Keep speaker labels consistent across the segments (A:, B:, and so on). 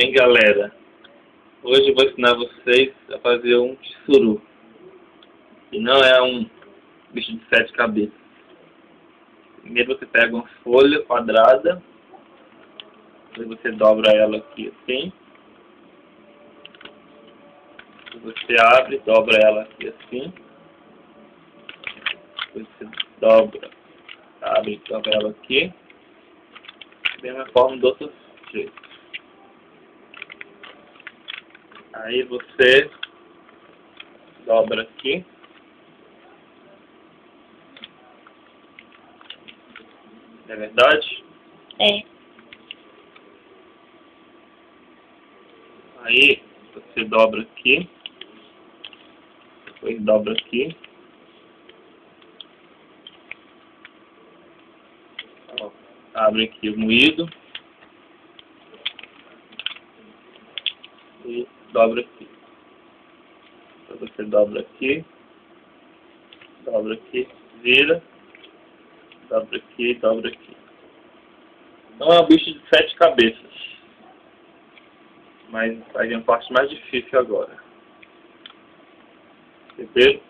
A: Bem, galera, hoje eu vou ensinar vocês a fazer um tsuru, que não é um bicho de 7 cabeças. Primeiro você pega uma folha quadrada, depois você dobra ela aqui assim, depois você abre, dobra ela aqui assim, depois você dobra, abre e dobra ela aqui, da mesma forma do outro jeito. Aí você dobra aqui, não é verdade?
B: É.
A: Aí você dobra aqui, depois dobra aqui, ó, abre aqui o moído e dobra aqui. Então você dobra aqui, vira, dobra aqui, dobra aqui. Não é um bicho de 7 cabeças, mas vai vir a parte mais difícil agora. Entendeu?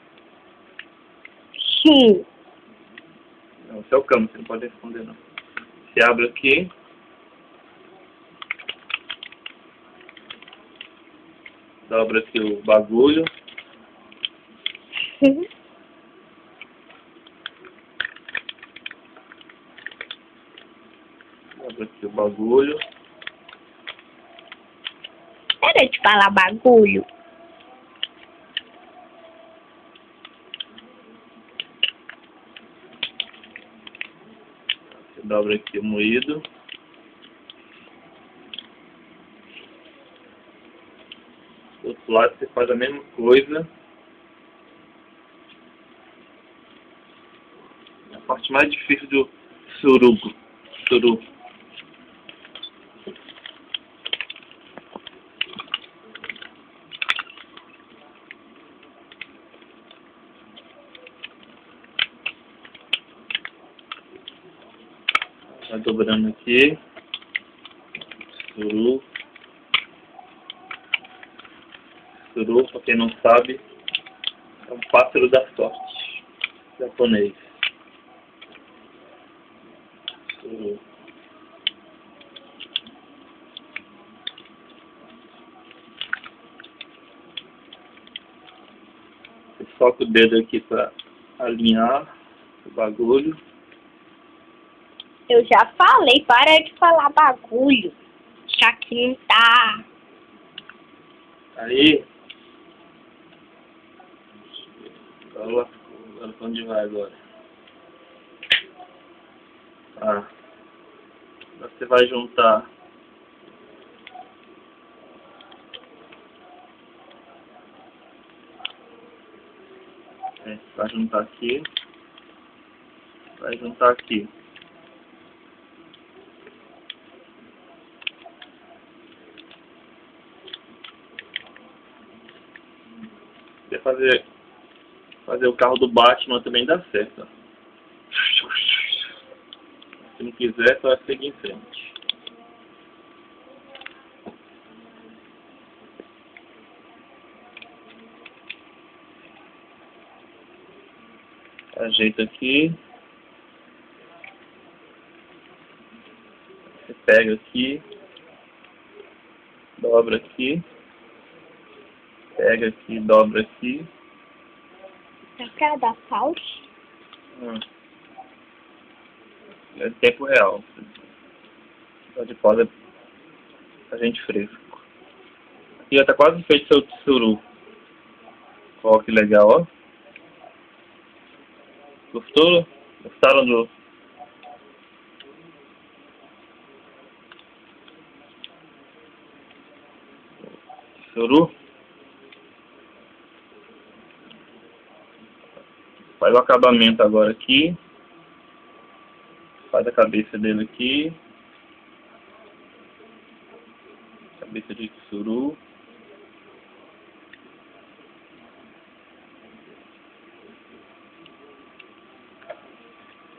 B: Sim.
A: Não, esse é o câmbio, você não pode responder não. Você abre aqui, dobra aqui o bagulho, dobra aqui o bagulho,
B: Para de falar bagulho.
A: você dobra aqui o moído, do outro lado você faz a mesma coisa. A parte mais difícil do tsuru. Vai dobrando aqui, tsuru. Tsuru, pra quem não sabe, é um pássaro da sorte, japonês. Tsuru. Você soca o dedo aqui pra alinhar o bagulho.
B: Eu já falei, para de falar bagulho. Já que não tá.
A: Aí, agora onde vai agora? Ah, você vai juntar vai juntar aqui, vai juntar aqui. Se fazer o carro do Batman também dá certo. Ó. Se não quiser, só seguir em frente. Ajeita aqui. Você pega aqui. Dobra aqui. Pega aqui, dobra aqui.
B: Dá pra dar pausa?
A: É tempo real. Só de pausa pra gente fresco. Aqui já tá quase feito seu tsuru. Ó, que legal, ó. Gostou? Gostaram do tsuru? Faz o acabamento agora aqui. Faz a cabeça dele aqui. Cabeça de tsuru.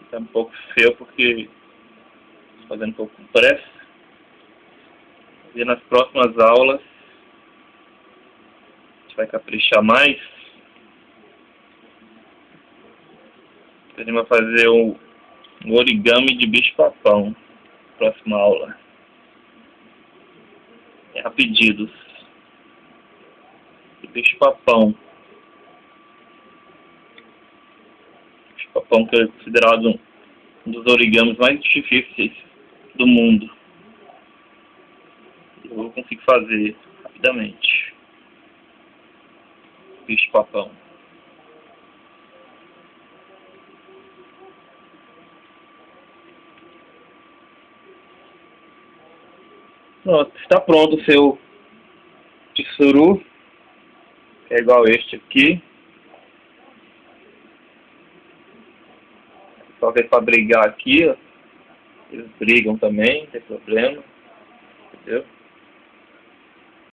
A: Tá um pouco feio porque tô fazendo um pouco com pressa. E nas próximas aulas a gente vai caprichar mais. A gente vai fazer um origami de bicho-papão. Próxima aula. É a pedidos. Bicho-papão. Bicho-papão que é considerado um dos origamis mais difíceis do mundo. Eu consigo fazer rapidamente. Bicho-papão. Pronto, está pronto o seu tsuru. É igual este aqui. Só que é para brigar aqui, ó. Eles brigam também, não tem problema. Entendeu?